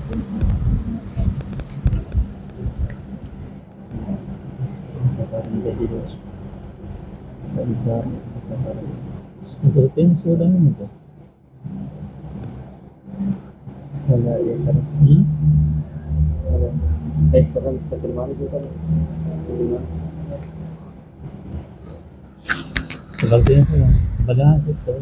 Sabar menjadi nggak bisa sabar. Seperti yang sudah ini tuh. Kalau ya kan, kalau kan sakit mana itu kan, Seperti yang sudah. Padahal itu.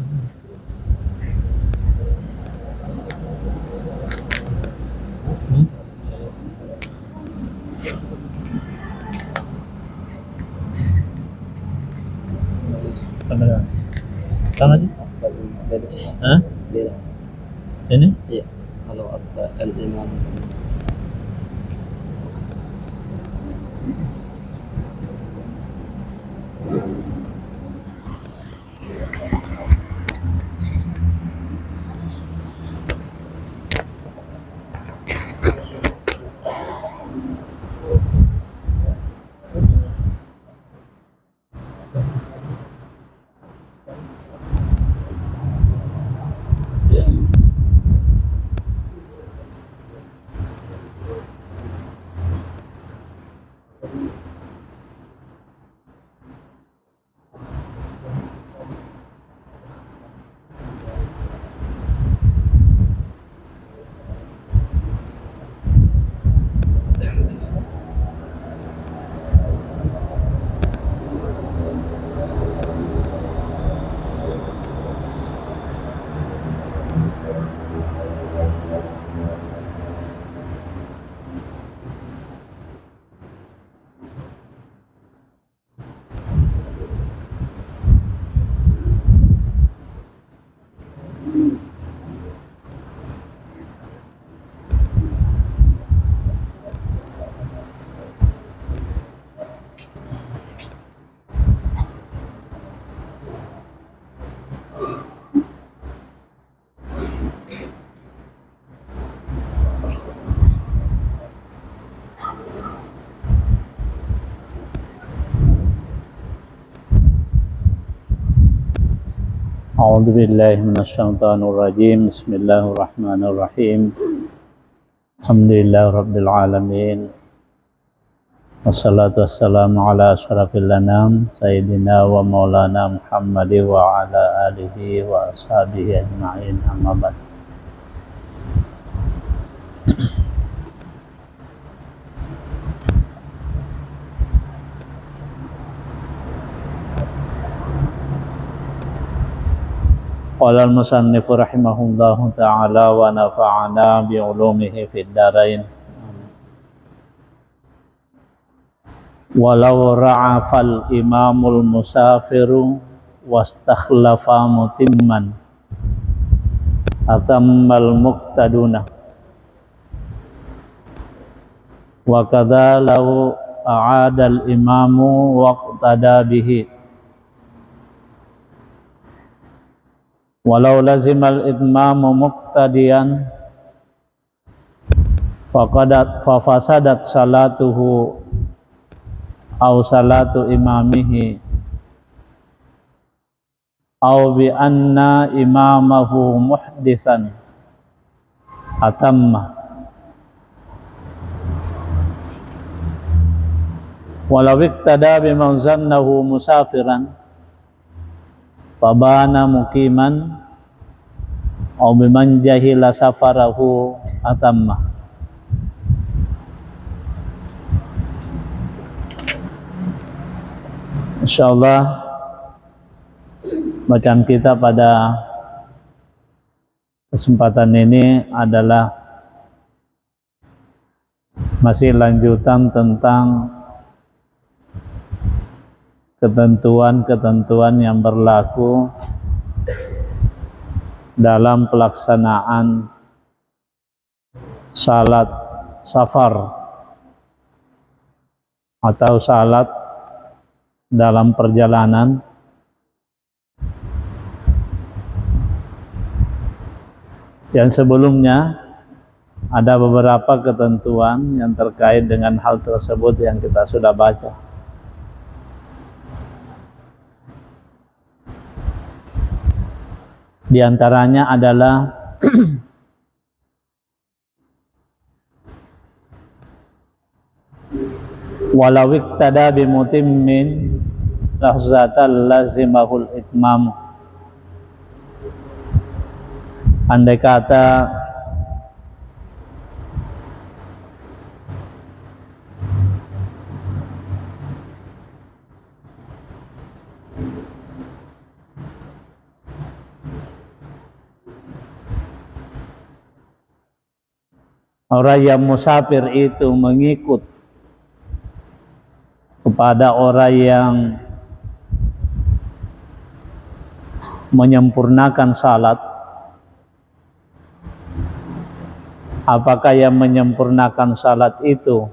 Padahal. Sama aja. beda sih. Hah? Beda. Ini? Iya. Kalau al-imam أعوذ بالله من الشيطان الرجيم بسم الله الرحمن الرحيم الحمد لله رب العالمين والصلاة والسلام على أشرف الأنام سيدنا ومولانا محمد وعلى آله وأصحابه أجمعين أما بعد. Qala al-musannif rahimahullahu ta'ala wa nafa'ana bi'ulumihi fid darain. Walau ra'afal imamul musafiru wastakhlafa mutimman atammal muqtaduna wa kadza law a'adal imamu waqtada bihi walau lazimal idmamu muqtadiyan fafasadat salatuhu aw salatu imamihi aw bi anna imamahu muhdisan atamma walau iktada biman zannahu musafiran fabana mukiman aw biman jahila safarahu atamma. Insyaallah bacaan kita pada kesempatan ini adalah masih lanjutan tentang ketentuan-ketentuan yang berlaku dalam pelaksanaan salat safar atau salat dalam perjalanan. Yang sebelumnya ada beberapa ketentuan yang terkait dengan hal tersebut yang kita sudah baca. Di antaranya adalah walau iktada bimutimmin lahzatal lazimahul itmam. Andai kata orang yang musafir itu mengikut kepada orang yang menyempurnakan salat, apakah yang menyempurnakan salat itu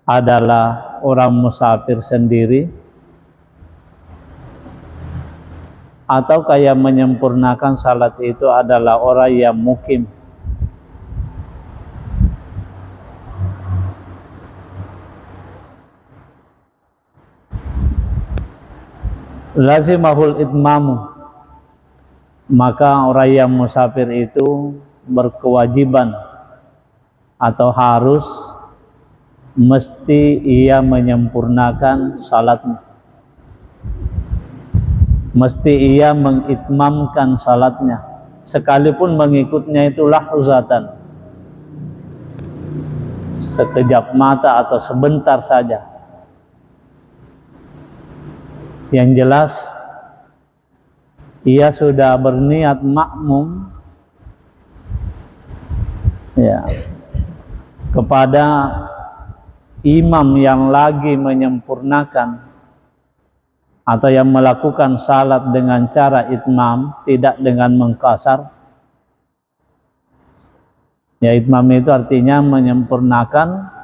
adalah orang musafir sendiri, ataukah yang menyempurnakan salat itu adalah orang yang mukim? Lazimahul itmamu, maka orang yang musafir itu berkewajiban atau harus mesti ia menyempurnakan salatnya, mesti ia mengitmamkan salatnya, sekalipun mengikutnya itu lahzatan, sekejap mata atau sebentar saja. Yang jelas ia sudah berniat makmum ya kepada imam yang lagi menyempurnakan atau yang melakukan salat dengan cara itmam, tidak dengan mengkasar. Ya, itmam itu artinya menyempurnakan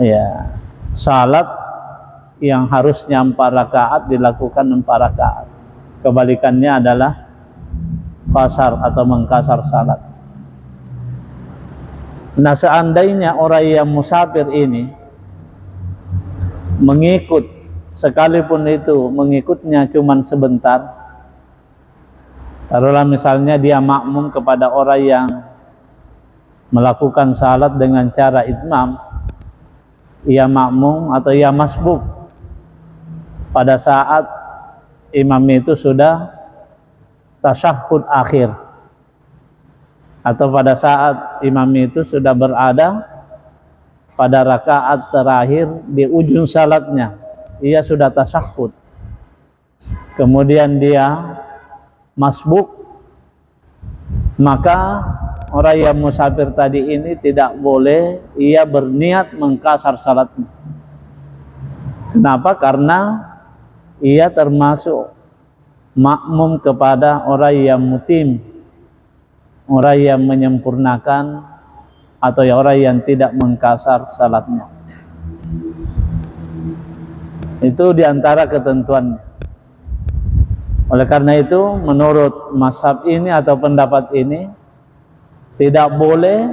ya salat yang harusnya 4 rakaat dilakukan 4 rakaat. Kebalikannya adalah kasar atau mengkasar salat. Nah, seandainya orang yang musafir ini mengikut, sekalipun itu mengikutnya cuma sebentar, taruhlah misalnya dia makmum kepada orang yang melakukan salat dengan cara itmam, ia makmum atau ia masbuk pada saat imam itu sudah tasyahud akhir, atau pada saat imam itu sudah berada pada rakaat terakhir di ujung salatnya, ia sudah tasyahud, kemudian dia masbuk, maka orang yang musafir tadi ini tidak boleh ia berniat mengkasar salatnya. Kenapa? Karena ia termasuk makmum kepada orang yang mutim, orang yang menyempurnakan atau orang yang tidak mengkasar salatnya. Itu diantara ketentuannya. Oleh karena itu, menurut mazhab ini atau pendapat ini, tidak boleh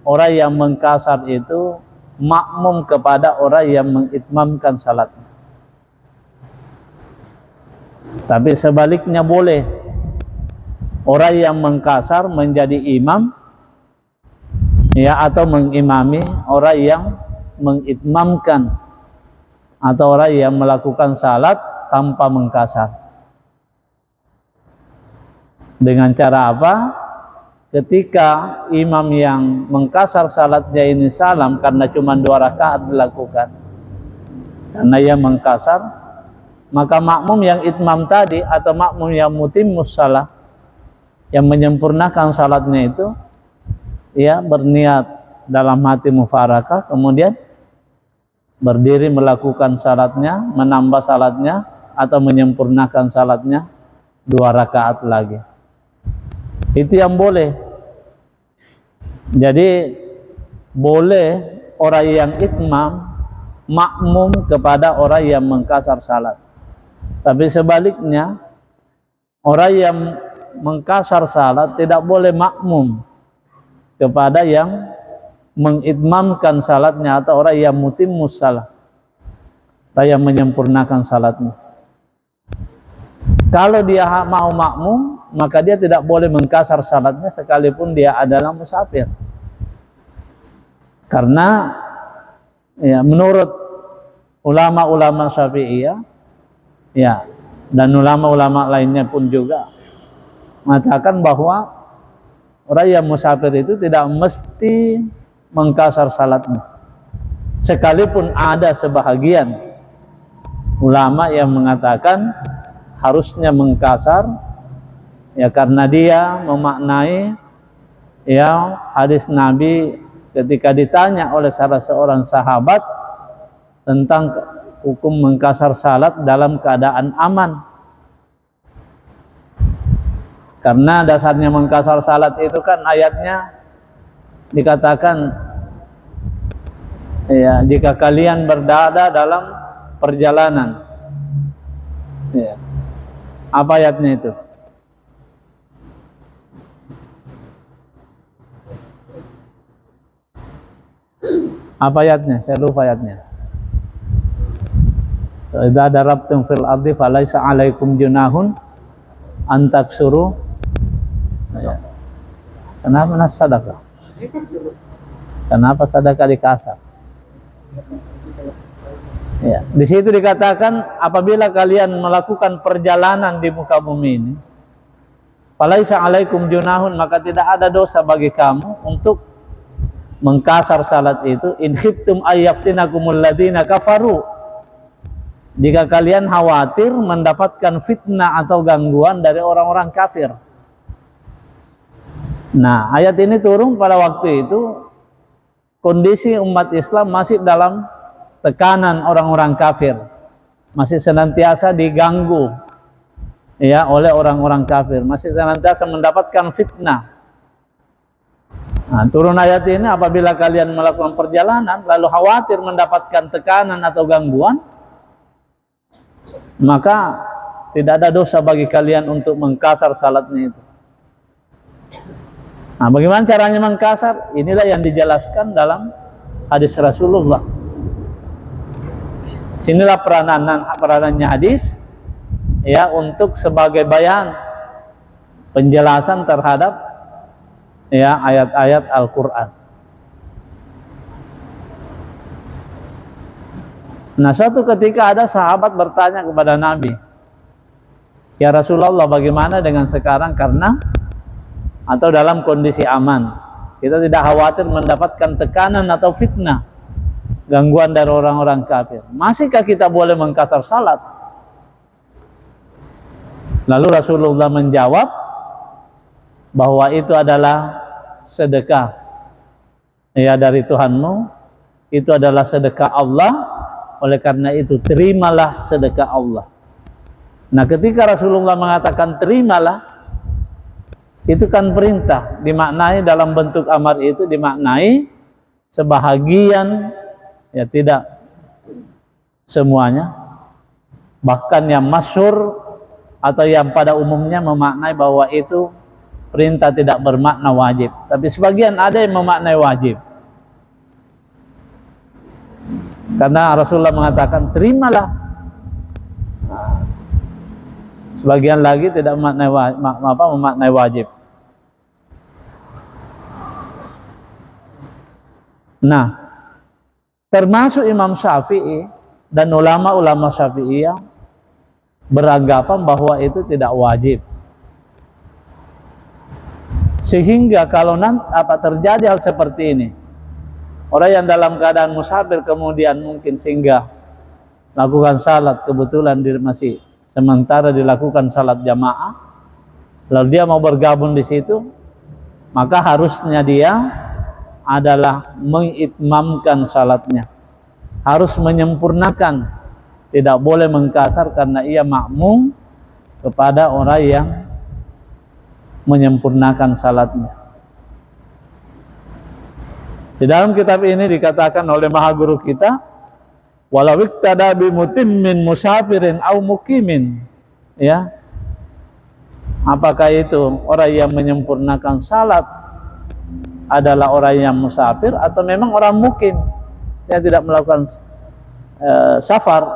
orang yang mengkasar itu makmum kepada orang yang mengitmamkan salatnya. Tapi sebaliknya boleh orang yang mengkasar menjadi imam ya, atau mengimami orang yang mengitmamkan atau orang yang melakukan salat tanpa mengkasar. Dengan cara apa? Ketika imam yang mengkasar salatnya ini salam karena cuma 2 rakaat dilakukan, karena ia mengkasar, maka makmum yang itmam tadi atau makmum yang mutimmus salah, yang menyempurnakan salatnya itu, ia berniat dalam hati mufarakah, kemudian berdiri melakukan salatnya, menambah salatnya atau menyempurnakan salatnya 2 rakaat lagi. Itu yang boleh. Jadi boleh orang yang itmam makmum kepada orang yang mengkasar salat. Tapi sebaliknya, orang yang mengkasar salat tidak boleh makmum kepada yang mengitmamkan salatnya atau orang yang mutimmus salat, orang yang menyempurnakan salatnya. Kalau dia mau makmum, maka dia tidak boleh mengkasar salatnya sekalipun dia adalah musafir. Karena ya, menurut ulama-ulama Syafi'iyah, ya, dan ulama-ulama lainnya pun juga mengatakan bahwa orang yang musafir itu tidak mesti mengkasar salatnya. Sekalipun ada sebahagian ulama yang mengatakan harusnya mengkasar, ya, karena dia memaknai, ya, hadis Nabi ketika ditanya oleh salah seorang sahabat tentang hukum mengkasar salat dalam keadaan aman. Karena dasarnya mengkasar salat itu kan ayatnya dikatakan, ya, jika kalian berada dalam perjalanan, ya. Apa ayatnya itu? Apa ayatnya? Saya lupa ayatnya. Idza darabtum fil ardi falaisa 'alaikum junahun an taksuru. Ya. Kenapa sedekah? Kenapa sedekah dikasar? Ya, di situ dikatakan apabila kalian melakukan perjalanan di muka bumi ini, falaisa 'alaikum junahun, maka tidak ada dosa bagi kamu untuk mengkasar salat itu. In khiftum ayyaftinakumul ladzina kafaru, jika kalian khawatir mendapatkan fitnah atau gangguan dari orang-orang kafir. Nah, ayat ini turun pada waktu itu kondisi umat Islam masih dalam tekanan orang-orang kafir, masih senantiasa diganggu, ya, oleh orang-orang kafir, masih senantiasa mendapatkan fitnah. Nah, turun ayat ini, apabila kalian melakukan perjalanan lalu khawatir mendapatkan tekanan atau gangguan, maka tidak ada dosa bagi kalian untuk mengkasar salatnya itu. Nah, bagaimana caranya mengkasar? Inilah yang dijelaskan dalam hadis Rasulullah. Sinilah peranannya hadis, ya, untuk sebagai bayan, penjelasan terhadap, ya, ayat-ayat Al-Quran. Nah, suatu ketika ada sahabat bertanya kepada Nabi, ya Rasulullah, bagaimana dengan sekarang karena atau dalam kondisi aman, kita tidak khawatir mendapatkan tekanan atau fitnah, gangguan dari orang-orang kafir, masihkah kita boleh mengkasar salat? Lalu Rasulullah menjawab bahwa itu adalah sedekah, ya, dari Tuhanmu, itu adalah sedekah Allah, oleh karena itu terimalah sedekah Allah. Nah, ketika Rasulullah mengatakan terimalah, itu kan perintah, dimaknai dalam bentuk amar, itu dimaknai sebahagian, ya, tidak semuanya. Bahkan yang masyhur atau yang pada umumnya memaknai bahwa itu perintah, tidak bermakna wajib. Tapi sebagian ada yang memaknai wajib. Karena Rasulullah mengatakan terimalah. Nah, sebagian lagi tidak memaknai wajib. Nah, termasuk Imam Syafi'i dan ulama-ulama Syafi'iyah beranggapan bahwa itu tidak wajib. Sehingga kalau nanti terjadi hal seperti ini, orang yang dalam keadaan musafir kemudian mungkin singgah lakukan salat, kebetulan dia masih sementara dilakukan salat jamaah, lalu dia mau bergabung di situ, maka harusnya dia adalah mengitmamkan salatnya, harus menyempurnakan, tidak boleh mengkasar karena ia makmum kepada orang yang menyempurnakan salatnya. Di dalam kitab ini dikatakan oleh maha guru kita, walau iktada bi mutimmin musafirin au mukimin, ya, apakah itu orang yang menyempurnakan salat adalah orang yang musafir atau memang orang mukim yang tidak melakukan safar,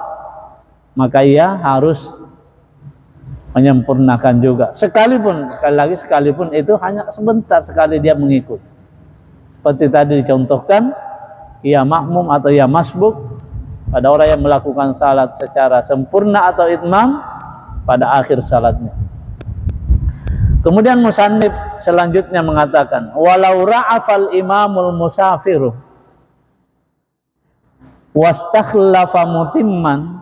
maka ia harus menyempurnakan juga, sekalipun, sekali lagi, sekalipun itu hanya sebentar sekali dia mengikut. Seperti tadi dicontohkan, ia makmum atau ia masbuk, pada orang yang melakukan salat secara sempurna atau itmam pada akhir salatnya. Kemudian musannif selanjutnya mengatakan, walau ra'afal imamul musafiru wastakhlafa mutimman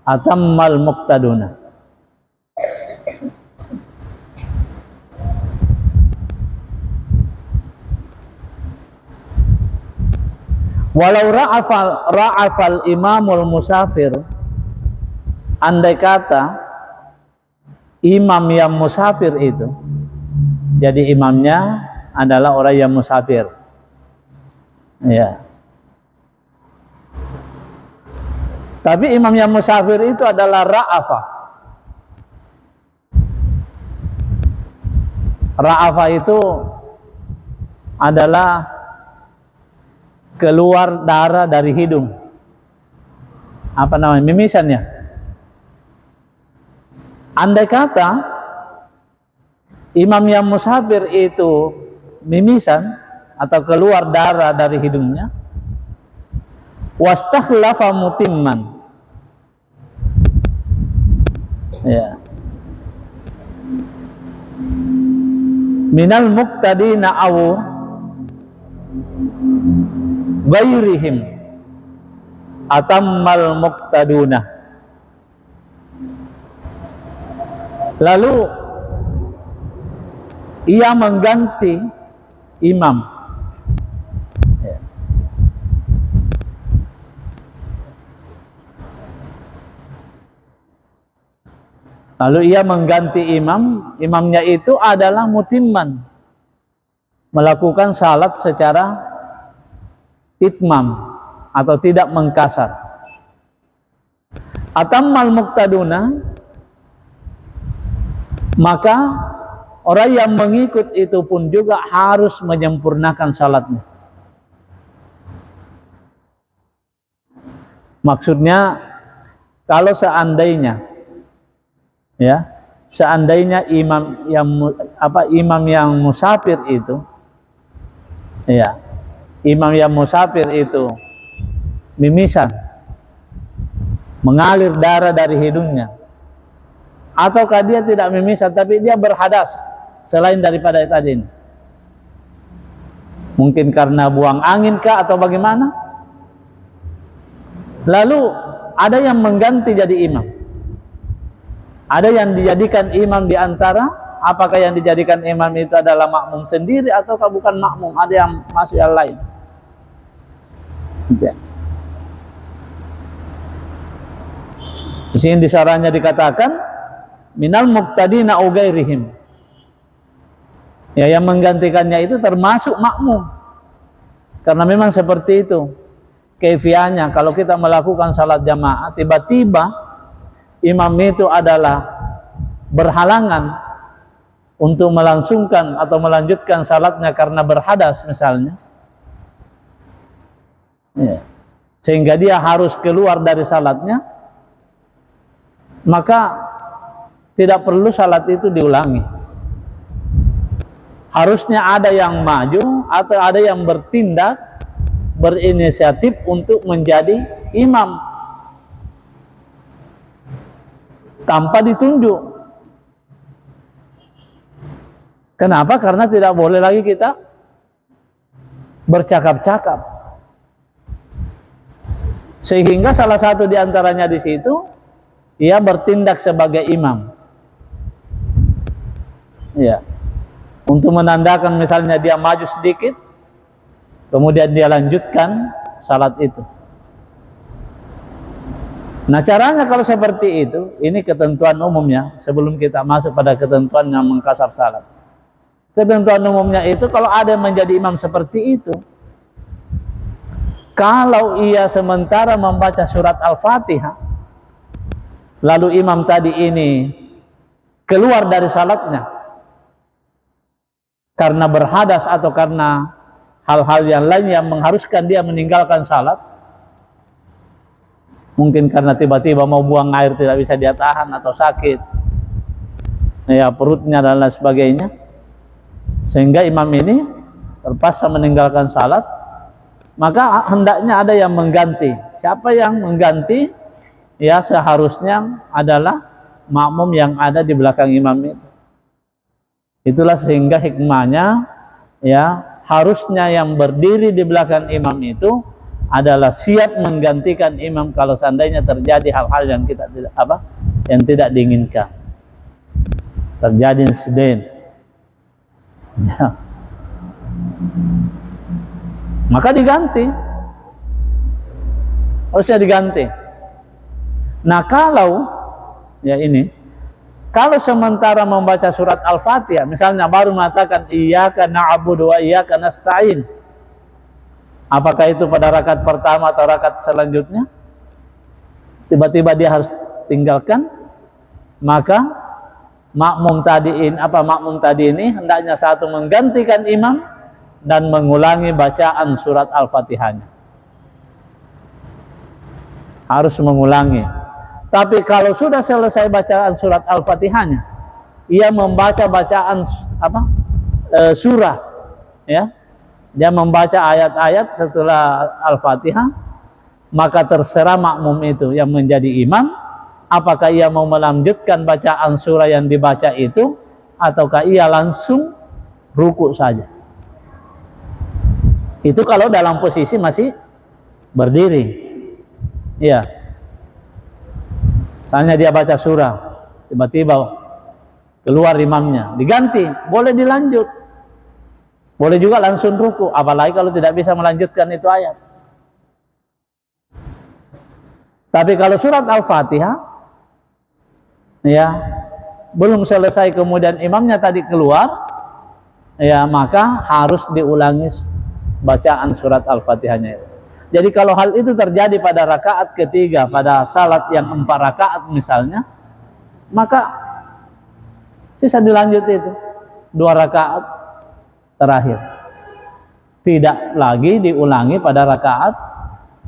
atammal muqtaduna. Walau ra'afal imamul musafir, andai kata imam yang musafir itu, jadi imamnya adalah orang yang musafir, ya. Tapi imam yang musafir itu adalah ra'afa. Ra'afa itu adalah keluar darah dari hidung. Apa namanya? Mimisan ya. Andai kata imam yang musafir itu mimisan atau keluar darah dari hidungnya, wastakhlafa mutimman, ya, minal muqtadina aw ghairihim atammal muqtaduna. Lalu ia mengganti imam, ya. Lalu ia mengganti imam, imamnya itu adalah mutimman, melakukan salat secara itmam atau tidak mengkasar. Atammal muqtaduna, maka orang yang mengikut itu pun juga harus menyempurnakan salatnya. Maksudnya, kalau seandainya, ya, seandainya imam yang musafir itu, ya, imam yang musafir itu mimisan, mengalir darah dari hidungnya, ataukah dia tidak mimisan tapi dia berhadas selain daripada tadi ini, mungkin karena buang angin kah atau bagaimana, lalu ada yang mengganti jadi imam, ada yang dijadikan imam di antara, apakah yang dijadikan imam itu adalah makmum sendiri ataukah bukan makmum, ada yang masuk yang lain, ya. Di sini di sarannya dikatakan minal muqtadina aw ghairihim, ya, yang menggantikannya itu termasuk makmum, karena memang seperti itu kaifiahnya. Kalau kita melakukan salat jamaah, tiba-tiba imam itu adalah berhalangan untuk melangsungkan atau melanjutkan salatnya karena berhadas misalnya, ya, sehingga dia harus keluar dari salatnya, maka tidak perlu salat itu diulangi. Harusnya ada yang maju atau ada yang bertindak, berinisiatif untuk menjadi imam tanpa ditunjuk. Kenapa? Karena tidak boleh lagi kita bercakap-cakap. Sehingga salah satu di antaranya di situ, ia bertindak sebagai imam, ya, untuk menandakan misalnya dia maju sedikit, kemudian dia lanjutkan salat itu. Nah, caranya kalau seperti itu, ini ketentuan umumnya sebelum kita masuk pada ketentuan yang mengkasar salat. Ketentuan umumnya itu kalau ada yang menjadi imam seperti itu, kalau ia sementara membaca surat Al-Fatihah, lalu imam tadi ini keluar dari salatnya karena berhadas atau karena hal-hal yang lain yang mengharuskan dia meninggalkan salat, mungkin karena tiba-tiba mau buang air tidak bisa dia tahan atau sakit, ya, perutnya dan lain sebagainya, sehingga imam ini terpaksa meninggalkan salat, maka hendaknya ada yang mengganti. Siapa yang mengganti? Ya seharusnya adalah makmum yang ada di belakang imam itu. Itulah sehingga hikmahnya, ya harusnya yang berdiri di belakang imam itu adalah siap menggantikan imam kalau seandainya terjadi hal-hal yang kita tidak diinginkan, terjadi insiden, ya. Maka diganti, harusnya diganti. Nah kalau ya ini, kalau sementara membaca surat Al-Fatihah, misalnya baru mengatakan iyyaka na'budu wa iyyaka nasta'in, apakah itu pada rakaat pertama atau rakaat selanjutnya? Tiba-tiba dia harus tinggalkan, maka makmum tadi ini hendaknya satu menggantikan imam dan mengulangi bacaan surat Al-Fatihahnya. Harus mengulangi. Tapi kalau sudah selesai bacaan surat Al-Fatihahnya, ia membaca bacaan surah, ya. Dia membaca ayat-ayat setelah Al-Fatihah, maka terserah makmum itu yang menjadi imam, apakah ia mau melanjutkan bacaan surah yang dibaca itu, ataukah ia langsung ruku saja. Itu kalau dalam posisi masih berdiri, ya. Misalnya dia baca surah, tiba-tiba keluar imamnya, diganti, boleh dilanjut, boleh juga langsung ruku, apalagi kalau tidak bisa melanjutkan itu ayat. Tapi kalau surat Al-Fatihah, ya belum selesai kemudian imamnya tadi keluar, ya maka harus diulangi bacaan surat Al-Fatihahnya itu. Jadi kalau hal itu terjadi pada rakaat ketiga, pada salat yang 4 rakaat misalnya, maka sisa dilanjut itu 2 rakaat terakhir, tidak lagi diulangi pada rakaat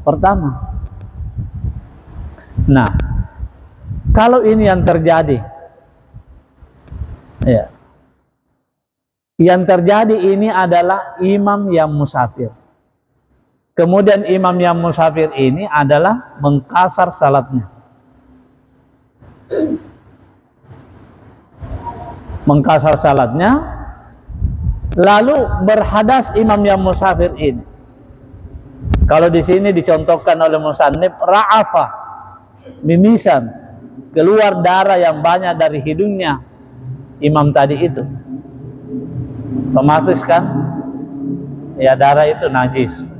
pertama. Nah, kalau ini yang terjadi, ya, yang terjadi ini adalah imam yang musafir. Kemudian imam yang musafir ini adalah mengkasar salatnya. Mengkasar salatnya, lalu berhadas imam yang musafir ini. Kalau di sini dicontohkan oleh musannif, ra'afa, mimisan, keluar darah yang banyak dari hidungnya imam tadi itu. Otomatis kan, ya darah itu najis.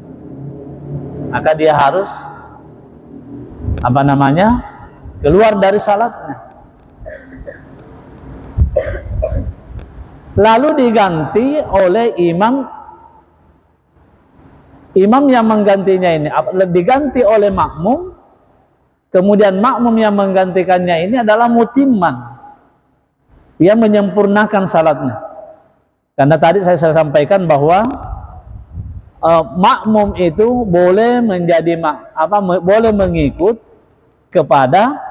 Maka dia harus keluar dari salatnya. Lalu diganti oleh imam yang menggantinya ini, diganti oleh makmum. Kemudian makmum yang menggantikannya ini adalah mutimman, dia menyempurnakan salatnya. Karena tadi saya sampaikan bahwa makmum itu boleh boleh mengikut kepada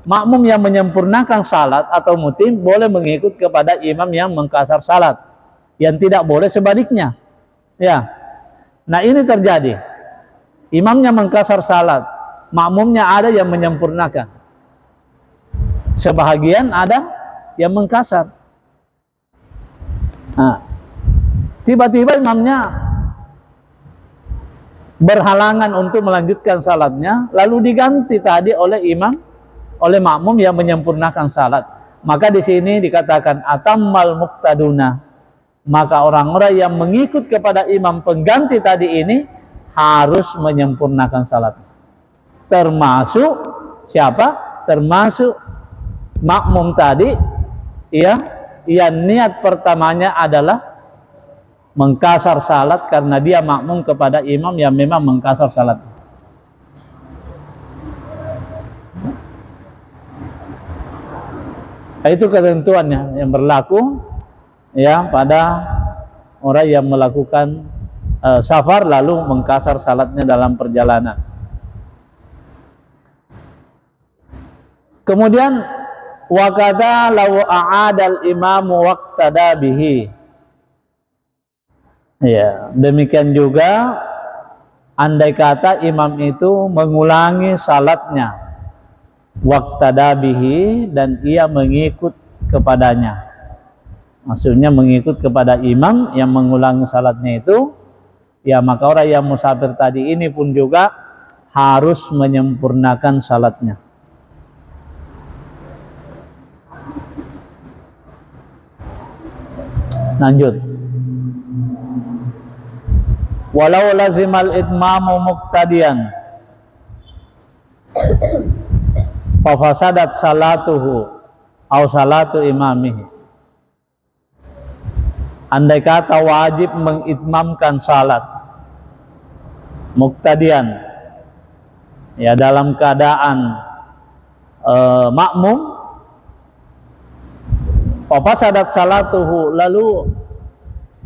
makmum yang menyempurnakan salat, atau mutim boleh mengikut kepada imam yang mengkasar salat. Yang tidak boleh sebaliknya, ya. Nah ini terjadi, imamnya mengkasar salat, makmumnya ada yang menyempurnakan, sebahagian ada yang mengkasar. Nah, tiba-tiba imamnya berhalangan untuk melanjutkan salatnya, lalu diganti tadi oleh makmum yang menyempurnakan salat. Maka di sini dikatakan atammal muqtaduna, maka orang-orang yang mengikut kepada imam pengganti tadi ini harus menyempurnakan salat. Termasuk siapa? Termasuk makmum tadi, ya, yang niat pertamanya adalah mengkasar salat karena dia makmum kepada imam yang memang mengkasar salat. Itu ketentuannya yang berlaku, ya, pada orang yang melakukan safar lalu mengkasar salatnya dalam perjalanan. Kemudian wakada law a'adal imamu waqtada bihi. Ya, demikian juga andai kata imam itu mengulangi salatnya, waqtada bihi, dan ia mengikut kepadanya. Maksudnya mengikut kepada imam yang mengulangi salatnya itu, ya maka orang yang musafir tadi ini pun juga harus menyempurnakan salatnya. Lanjut. Walau lazimal itmamu muqtadiyan fa fasadat salatuhu aw salatu imamihi. Andai kata wajib mengitmamkan salat muqtadiyan, ya dalam keadaan makmum, fa fasadat salatuhu, lalu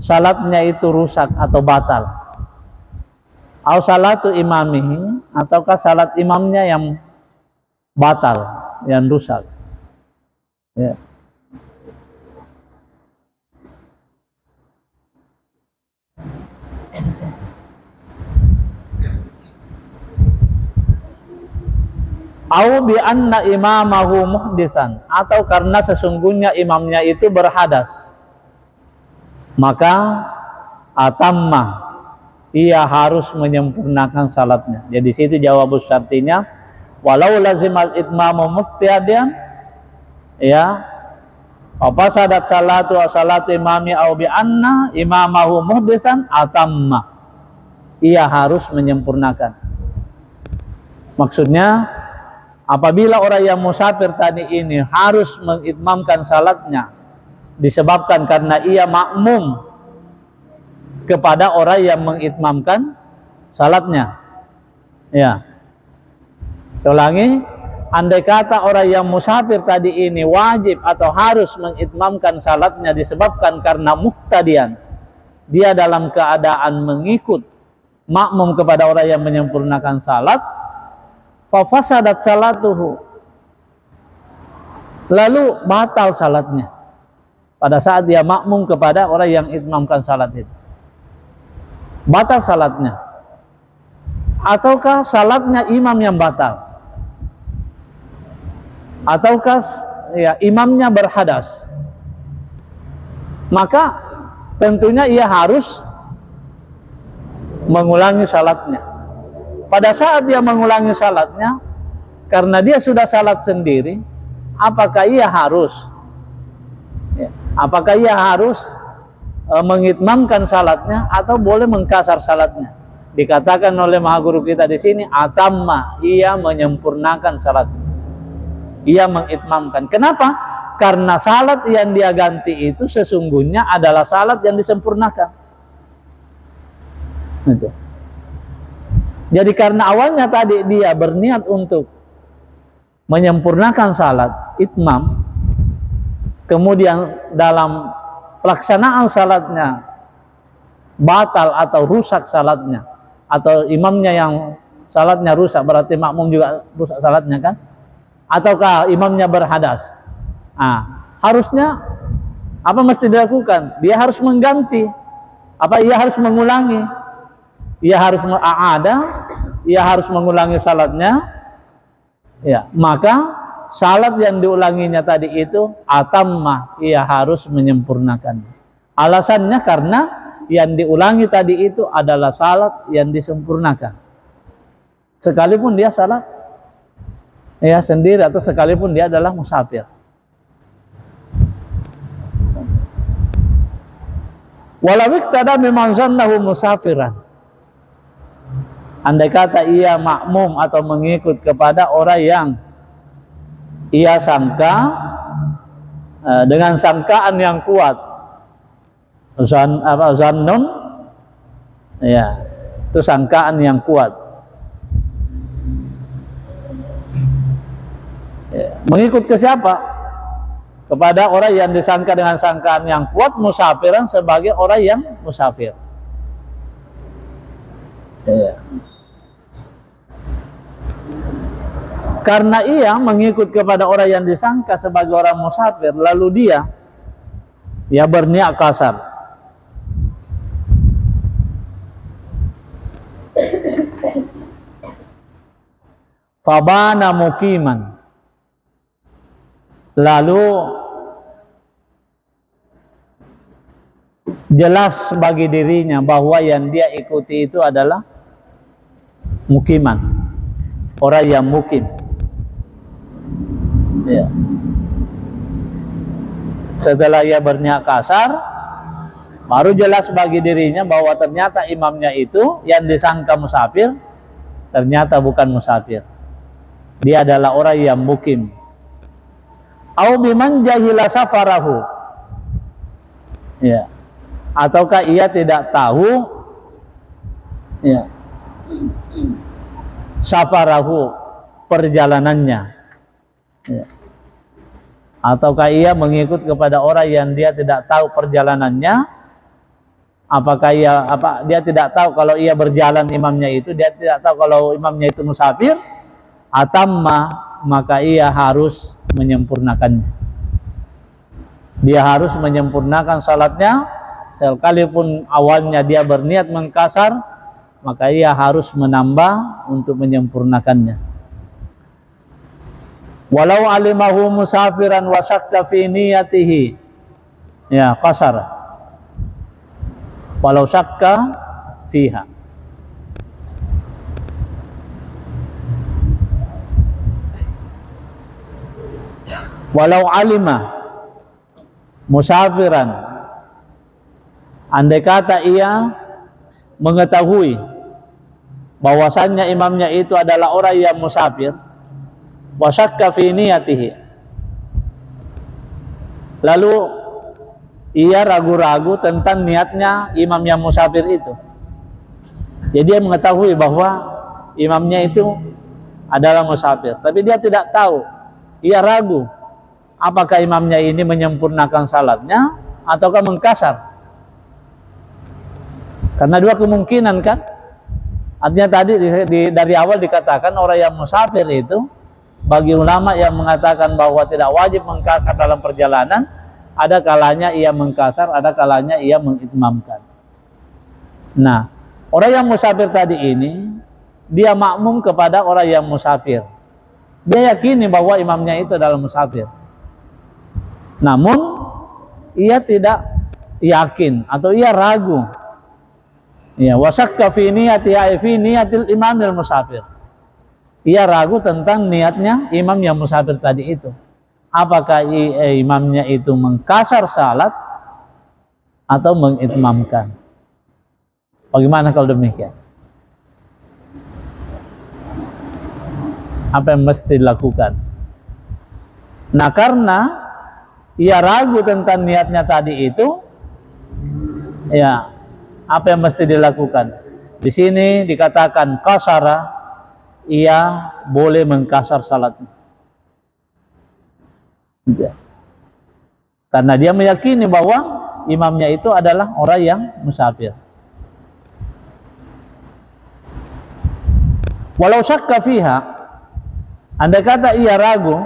salatnya itu rusak atau batal, au salatu imamihi, ataukah salat imamnya yang batal, yang rusak, ya. Au bi anna imamahu muhdisan, atau karena sesungguhnya imamnya itu berhadas, maka atamma, ia harus menyempurnakan salatnya. Jadi situ jawab syartinya, walau lazimal itmamu muqtadiyan, ya, apa sadat salatu wa salatu imami au bi anna imamahu muhdisan, atamma, ia harus menyempurnakan. Maksudnya apabila orang yang musafir tadi ini harus mengitmamkan salatnya disebabkan karena ia makmum kepada orang yang mengitmamkan salatnya, ya. Seulangi, andai kata orang yang musafir tadi ini wajib atau harus mengitmamkan salatnya disebabkan karena muqtadiyan, dia dalam keadaan mengikut makmum kepada orang yang menyempurnakan salat, fa fasadat salatuhu, lalu batal salatnya pada saat dia makmum kepada orang yang itmamkan salat itu, batal salatnya. Ataukah salatnya imam yang batal, ataukah ya imamnya berhadas, maka tentunya ia harus mengulangi salatnya. Pada saat dia mengulangi salatnya, karena dia sudah salat sendiri, apakah ia harus mengitmamkan salatnya atau boleh mengkasar salatnya? Dikatakan oleh maha guru kita di sini, atamma, ia menyempurnakan salatnya, ia mengitmamkan. Kenapa? Karena salat yang dia ganti itu sesungguhnya adalah salat yang disempurnakan. Itu. Jadi karena awalnya tadi dia berniat untuk menyempurnakan salat itmam, kemudian dalam pelaksanaan salatnya batal atau rusak salatnya, atau imamnya yang salatnya rusak, berarti makmum juga rusak salatnya kan? Ataukah imamnya berhadas? Harusnya apa mesti dilakukan? Dia harus mengganti. Apa ia harus mengulangi? Ia harus ia harus mengulangi salatnya, ya. Maka salat yang diulanginya tadi itu atammah, ia harus menyempurnakan. Alasannya karena yang diulangi tadi itu adalah salat yang disempurnakan, sekalipun dia salat ya sendiri atau sekalipun dia adalah musafir. Walau iqtada biman zannahu musafiran, andai kata ia makmum atau mengikut kepada orang yang ia sangka dengan sangkaan yang kuat, zannun, ya, itu sangkaan yang kuat, ya. Mengikut ke siapa? Kepada orang yang disangka dengan sangkaan yang kuat musafiran sebagai orang yang musafir, ya. Karena ia mengikut kepada orang yang disangka sebagai orang musafir, lalu dia berniat kasar, fabana mukiman, lalu jelas bagi dirinya bahwa yang dia ikuti itu adalah mukiman, orang yang mukim. Ya. Setelah ia berniat kasar, baru jelas bagi dirinya bahwa ternyata imamnya itu yang disangka musafir, ternyata bukan musafir. Dia adalah orang yang mukim. Au biman jahila safarahu. Ya. Ataukah ia tidak tahu, ya, safarahu, perjalanannya, ya. Ataukah ia mengikut kepada orang yang dia tidak tahu perjalanannya? Apakah dia tidak tahu kalau ia berjalan imamnya itu, dia tidak tahu kalau imamnya itu musafir? Atamma, maka ia harus menyempurnakannya. Dia harus menyempurnakan salatnya, sekalipun awalnya dia berniat mengkasar, maka ia harus menambah untuk menyempurnakannya. Walau alimahu musafiran wa syakka fi niyatihi, ya, qasar. Walau syakka fiha. Walau alima musafiran, andai kata ia mengetahui bahwasannya imamnya itu adalah orang yang musafir, wa syakka fi niyatihi, lalu ia ragu-ragu tentang niatnya imam yang musafir itu. Jadi dia mengetahui bahwa imamnya itu adalah musafir, tapi dia tidak tahu, ia ragu apakah imamnya ini menyempurnakan salatnya ataukah mengkasar. Karena dua kemungkinan kan. Artinya tadi dari awal dikatakan orang yang musafir itu, bagi ulama yang mengatakan bahwa tidak wajib mengkasar dalam perjalanan, ada kalanya ia mengkasar, ada kalanya ia mengitmamkan. Nah, orang yang musafir tadi ini, dia makmum kepada orang yang musafir. Dia yakini bahwa imamnya itu adalah musafir. Namun, ia tidak yakin atau ia ragu. Ya, wasakka fi niyatihi fi niyatil imamil musafir. Ia ragu tentang niatnya imam yang musafir tadi itu. Apakah imamnya itu mengkasar salat atau mengitmamkan? Bagaimana kalau demikian? Apa yang mesti dilakukan? Nah, karena ia ragu tentang niatnya tadi itu, ya, apa yang mesti dilakukan? Di sini dikatakan kasara, ia boleh mengkasar salatnya. Karena dia meyakini bahwa imamnya itu adalah orang yang musafir. Walau syakka fiha, andai kata ia ragu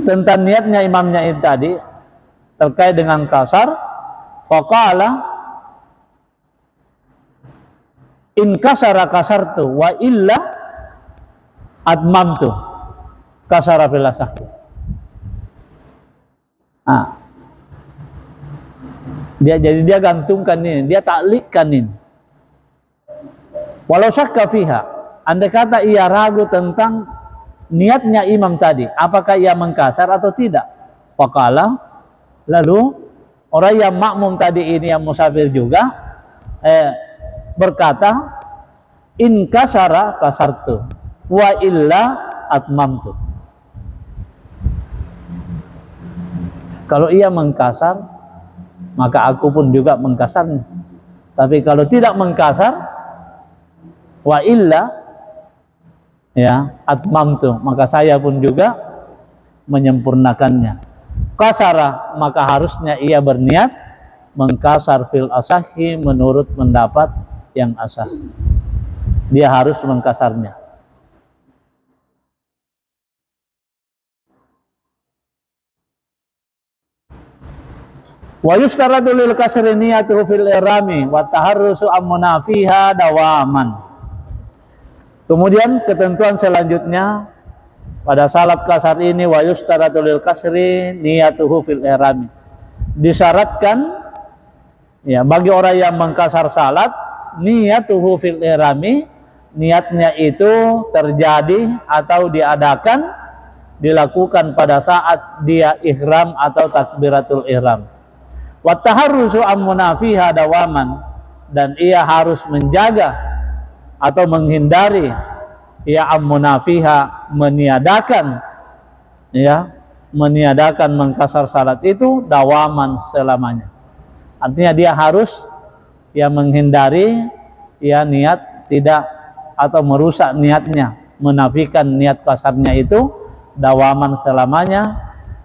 tentang niatnya imamnya itu tadi terkait dengan kasar, faqala in kasara kasartu wa illa atmamtu kasara fil asah. Dia gantungkan ini, dia taklikkan ini. Walau syakka fiha, andai kata ia ragu tentang niatnya imam tadi, apakah ia mengkasar atau tidak, faqala, lalu orang yang makmum tadi ini yang musafir juga berkata, in kasara kasartu wa illa atmamtu. Kalau ia mengkasar, maka aku pun juga mengkasarnya. Tapi kalau tidak mengkasar, wa illa, ya, atmamtu, maka saya pun juga menyempurnakannya. Kasara, maka harusnya ia berniat mengkasar fil asahi menurut pendapat yang asah. Dia harus mengkasarnya. Wa yustaradu lil kasri niyatuhu fil irami wa taharrusu ammunafiha dawaman. Kemudian ketentuan selanjutnya pada salat kasar ini wa yustaratu lil kasri niyatuhu fil ihrami. Disyaratkan ya bagi orang yang mengkasar salat niyatuhu fil ihrami, niatnya itu terjadi atau diadakan, dilakukan pada saat dia ihram atau takbiratul ihram. Wa taharruzu am munafiha dawaman, dan ia harus menjaga atau menghindari ya ammunafiha, meniadakan mengkasar salat itu dawaman selamanya. Artinya dia harus ya menghindari ya niat tidak atau merusak niatnya, menafikan niat kasarnya itu dawaman selamanya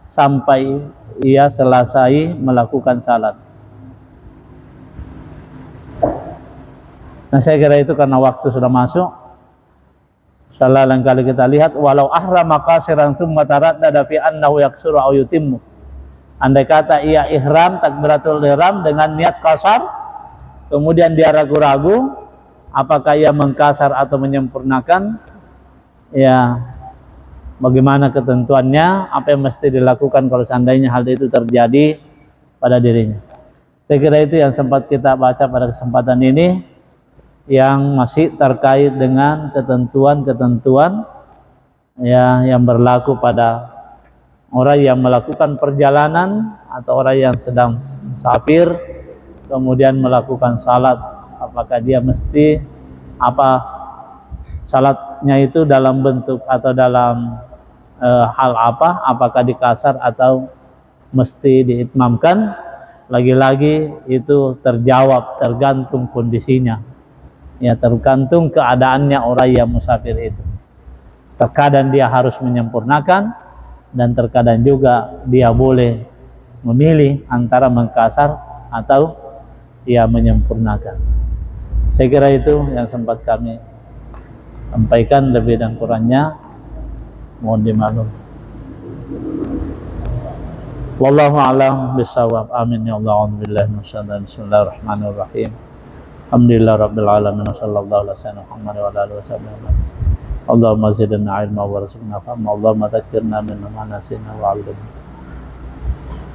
sampai ia selesai melakukan salat. Nah, saya kira itu karena waktu sudah masuk. Salah lain kali kita lihat walau ahrama qasiran tsumma taraddada fi annahu yaksuru aw yutimmu. Andai kata ia ihram takbiratul ihram dengan niat kasar, kemudian dia ragu-ragu apakah ia mengkasar atau menyempurnakan, ya bagaimana ketentuannya, apa yang mesti dilakukan kalau seandainya hal itu terjadi pada dirinya. Saya kira itu yang sempat kita baca pada kesempatan ini, yang masih terkait dengan ketentuan-ketentuan ya yang berlaku pada orang yang melakukan perjalanan atau orang yang sedang musafir kemudian melakukan salat. Apakah dia mesti salatnya itu dalam bentuk atau dalam hal apa, apakah dikasar atau mesti diitmamkan? Lagi-lagi itu terjawab, tergantung kondisinya. Ya, tergantung keadaannya orang yang musafir itu. Terkadang dia harus menyempurnakan, dan terkadang juga dia boleh memilih antara mengkasar atau dia menyempurnakan. Saya kira itu yang sempat kami sampaikan, lebih dan kurangnya mohon dimaklum. Wallahu a'lam bishawab. Amin ya Allah. Alhamdulillah. Bismillahirrahmanirrahim. Alhamdulillah rabbil alamin, sallallahu alaihi wasallam Muhammad wa ala alihi wasallam. Allahumma zidna ilma warzuqna fahma. Allahumma dzakkirna mimma ma nasina wa 'allimna.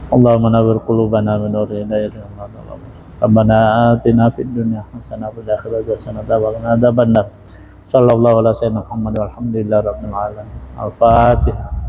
Allahumma nawwir qulubana min nuri hidayatika wa Rabbana atina fid dunya hasanah wa fil akhirati hasanah wa qina adzabannar. Sallallahu alaihi wasallam Muhammad walhamdulillahi rabbil alamin. Al-Fatihah.